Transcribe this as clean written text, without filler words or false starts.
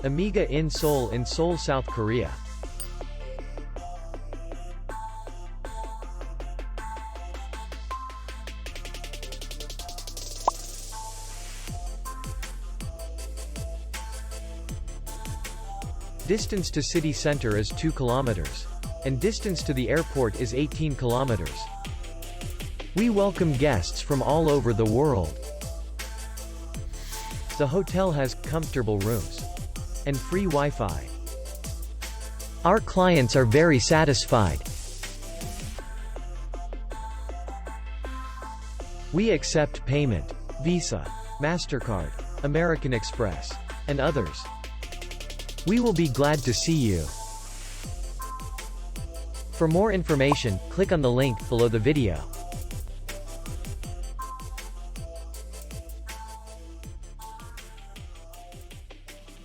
Amiga Inn Seoul in Seoul, South Korea. Distance to city center is 2 kilometers. And distance to the airport is 18 kilometers. We welcome guests from all over the world. The hotel has comfortable rooms and free Wi-Fi. Our clients are very satisfied. We accept payment, Visa, MasterCard, American Express, and others. We will be glad to see you. For more information, click on the link below the video.